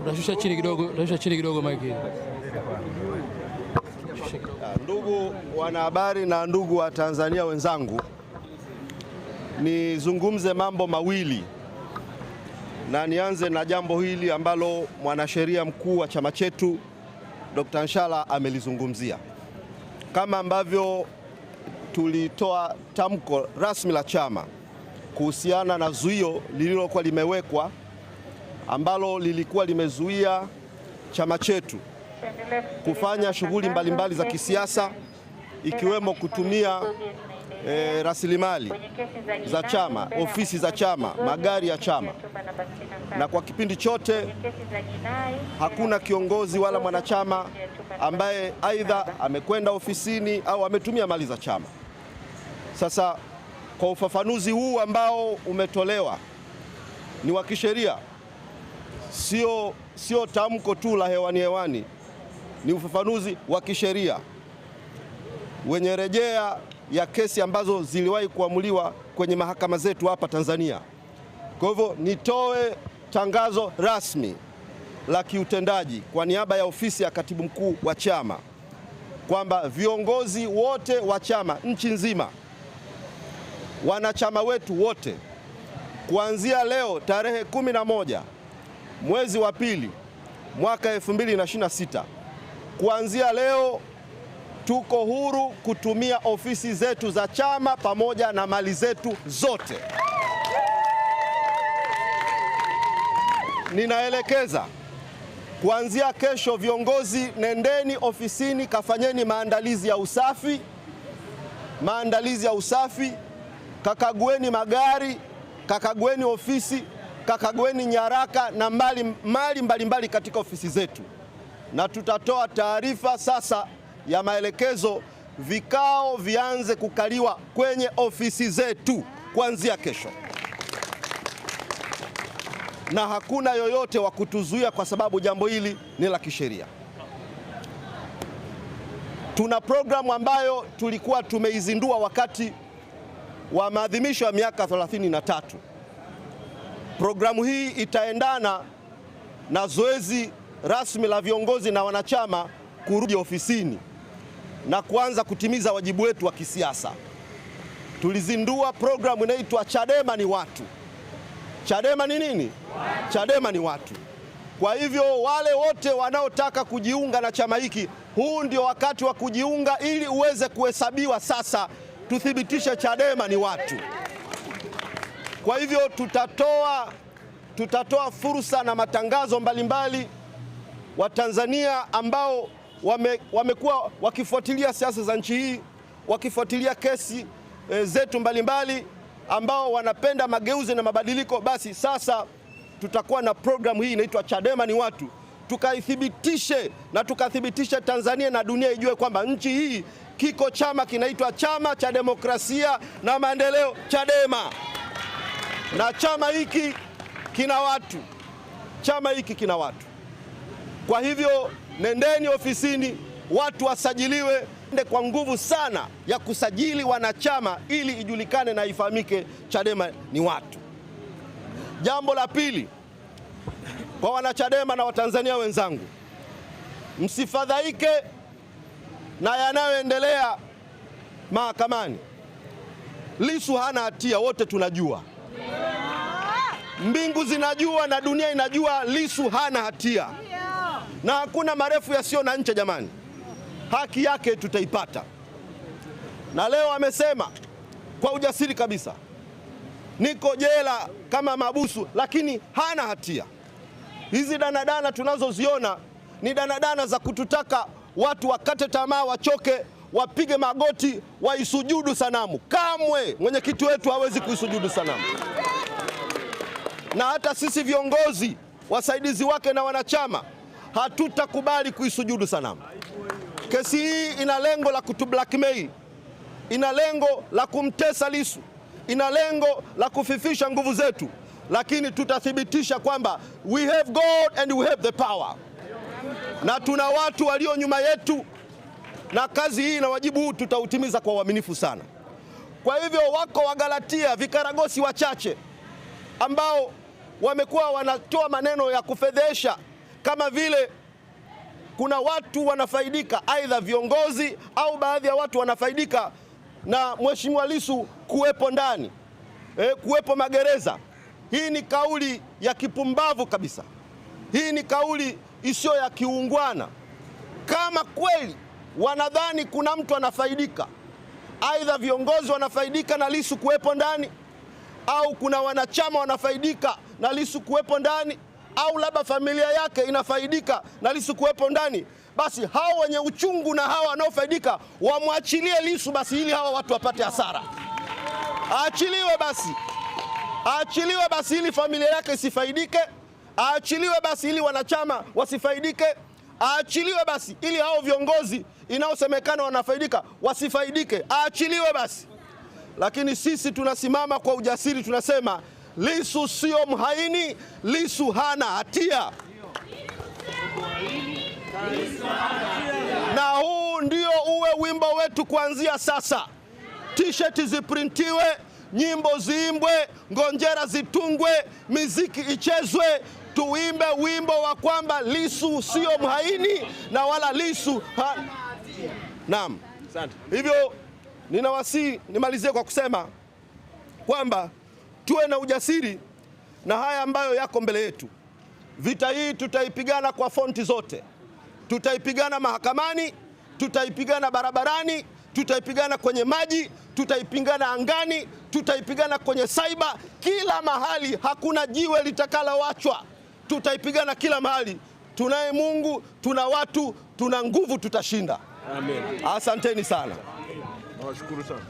Unashusha chini kidogo Mike. Ndugu wanahabari na ndugu wa Tanzania wenzangu, nizungumze mambo mawili na nianze na jambo hili ambalo mwanasheria mkuu wa chama chetu Dr. Nshala amelizungumzia. Kama ambavyo tulitoa tamko rasmi la chama kuhusiana na zuio lililokuwa limewekwa ambalo lilikuwa limezuia chama chetu kufanya shughuli mbalimbali za kisiasa ikiwemo kutumia rasilimali za chama, ofisi za chama, magari ya chama. Na kwa kipindi chote hakuna kiongozi wala mwanachama ambaye aidha amekwenda ofisini au ametumia mali za chama. Sasa kwa ufafanuzi huu ambao umetolewa ni wa kisheria, sio tamko tu la hewani, ni ufafanuzi wa kisheria wenye rejea ya kesi ambazo ziliwahi kuamuliwa kwenye mahakama zetu hapa Tanzania. Kwa hivyo nitoe tangazo rasmi la kiutendaji kwa niaba ya ofisi ya katibu mkuu wa chama kwamba viongozi wote wa chama nchi nzima, wanachama wetu wote, kuanzia leo tarehe 11 mwezi wa pili mwaka 2026, kuanzia leo tuko huru kutumia ofisi zetu za chama pamoja na mali zetu zote. Ninaelekeza kuanzia kesho, viongozi, nendeni ofisini, kafanyeni maandalizi ya usafi, kakagueni magari, kakagueni ofisi, kakagueni nyaraka na mali mbalimbali katika ofisi zetu, na tutatoa taarifa sasa ya maelekezo, vikao vianze kukaliwa kwenye ofisi zetu kuanzia kesho, na hakuna yoyote wa kutuzuia kwa sababu jambo hili ni la kisheria. Tuna programu ambayo tulikuwa tumeizindua wakati wa maadhimisho ya miaka 33. Programu hii itaendana na zoezi rasmi la viongozi na wanachama kurudi ofisini na kuanza kutimiza wajibu wetu wa kisiasa. Tulizindua programu inaitwa Chadema ni Watu. Chadema ni nini? Chadema ni watu. Kwa hivyo wale wote wanaotaka kujiunga na chama hiki, huu ndio wakati wa kujiunga ili uweze kuhesabiwa sasa, tuthibitishe Chadema ni watu. Kwa hivyo tutatoa fursa na matangazo mbalimbali wa Tanzania ambao wamekuwa wakifuatilia siasa za nchi hii, wakifuatilia kesi zetu mbalimbali, ambao wanapenda mageuzi na mabadiliko. Basi sasa tutakuwa na programu hii inaitwa Chadema ni Watu, tukathibitishe Tanzania na dunia ijue kwamba nchi hii kiko chama kinaitwa Chama cha Demokrasia na Maendeleo, Chadema, na chama hiki kina watu. Kwa hivyo nendeni ofisini, watu wasajiliwe kwa nguvu sana ya kusajili wanachama ili ijulikane na ifahamike Chadema ni watu. Jambo la pili, kwa wanachadema na Watanzania wenzangu, msifadhaike na yanayoendelea mahakamani. Lissu hana hatia, wote tunajua. Mbingu zinajua na dunia inajua Lissu hana hatia. Na hakuna marefu yasiyo na ncha jamani. Haki yake tutaipata. Na leo amesema kwa ujasiri kabisa, niko jela kama mabusu, lakini hana hatia. Hizi danadana tunazoziona ni danadana za kututaka watu wakate tamaa, wachoke, wapige magoti, waisujudu sanamu. Kamwe mwenyekiti wetu hawezi kuisujudu sanamu. Na hata sisi viongozi, wasaidizi wake na wanachama, hatutakubali kuisujudu sanamu. Kesi hii ina lengo la kutublackmail, ina lengo la kumtesa Lissu, ina lengo la kufifisha nguvu zetu, lakini tutathibitisha kwamba we have God and we have the power, na tuna watu walio nyuma yetu, na kazi hii na wajibu huu tutautimiza kwa uaminifu sana. Kwa hivyo wako Wagalatia vikaragosi wachache ambao wamekuwa wanatoa maneno ya kufedhesha, kama vile kuna watu wanafaidika, aidha viongozi au baadhi ya watu wanafaidika na Mheshimiwa Lissu kuwepo ndani, kuwepo magereza. Hii ni kauli ya kipumbavu kabisa. Hii ni kauli isiyo ya kiungwana. Kama kweli wanadhani kuna mtu anafaidika, aidha viongozi wanafaidika na Lissu kuwepo ndani, au kuna wanachama wanafaidika na Lissu kuwepo ndani, au labda familia yake inafaidika na Lissu kuwepo ndani, basi hao wenye uchungu na hawa wanaofaidika wamwachilie Lissu basi, ili hawa watu wapate hasara. Aachiliwe basi ili familia yake isifaidike. Aachiliwe basi ili wanachama wasifaidike. Aachiliwe basi ili hao viongozi inaosemekana wanafaidika wasifaidike. Aachiliwe basi. Lakini sisi tunasimama kwa ujasiri, tunasema Lissu sio mhaini, Lissu hana hatia. Na huu ndio uwe wimbo wetu kuanzia sasa. T-shirt ziprintiwe, nyimbo ziimbwe, ngonjera zitungwe, miziki ichezwe, tuimbe wimbo wa kwamba Lissu sio mhaini na wala Lissu Naam. Hivyo ninawasihi nimalizie kwa kusema kwamba tuwe na ujasiri na haya ambayo yako mbele yetu. Vita hii tutaipigana kwa fonti zote. Tutaipigana mahakamani, tutaipigana barabarani, tutaipigana kwenye maji, tutaipigana angani, tutaipigana kwenye saiba, kila mahali. Hakuna jiwe litakaloachwa. Tutaipigana kila mahali. Tunaye Mungu, tuna watu, tuna nguvu, tutashinda. Amen. Asanteni sana. Nawashukuru sana.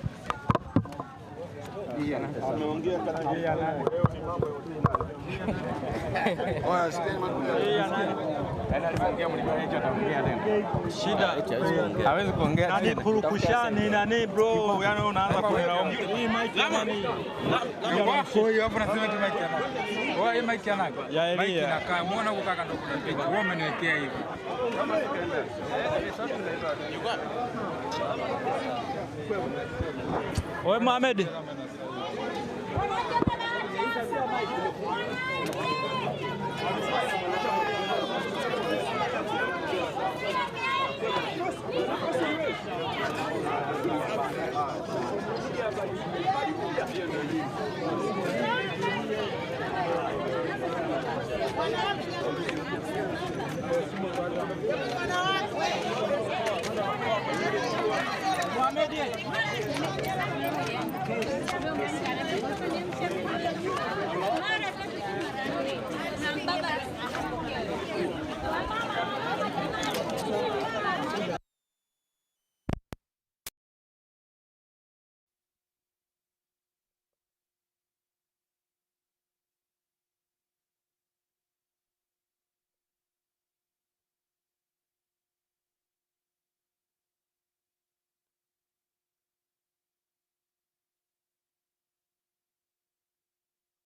Shida hawezi kuongea nani kurukushani nani bro, yani unaanza kunilaumu. Hii mic nani? Kwa hiyo hapo nasema tu mic yana. Kwa hiyo mic yana. Mic inakaa muona huko kaka ndo kunapiga. Wewe umeniwekea hivi. Oe Mohamed.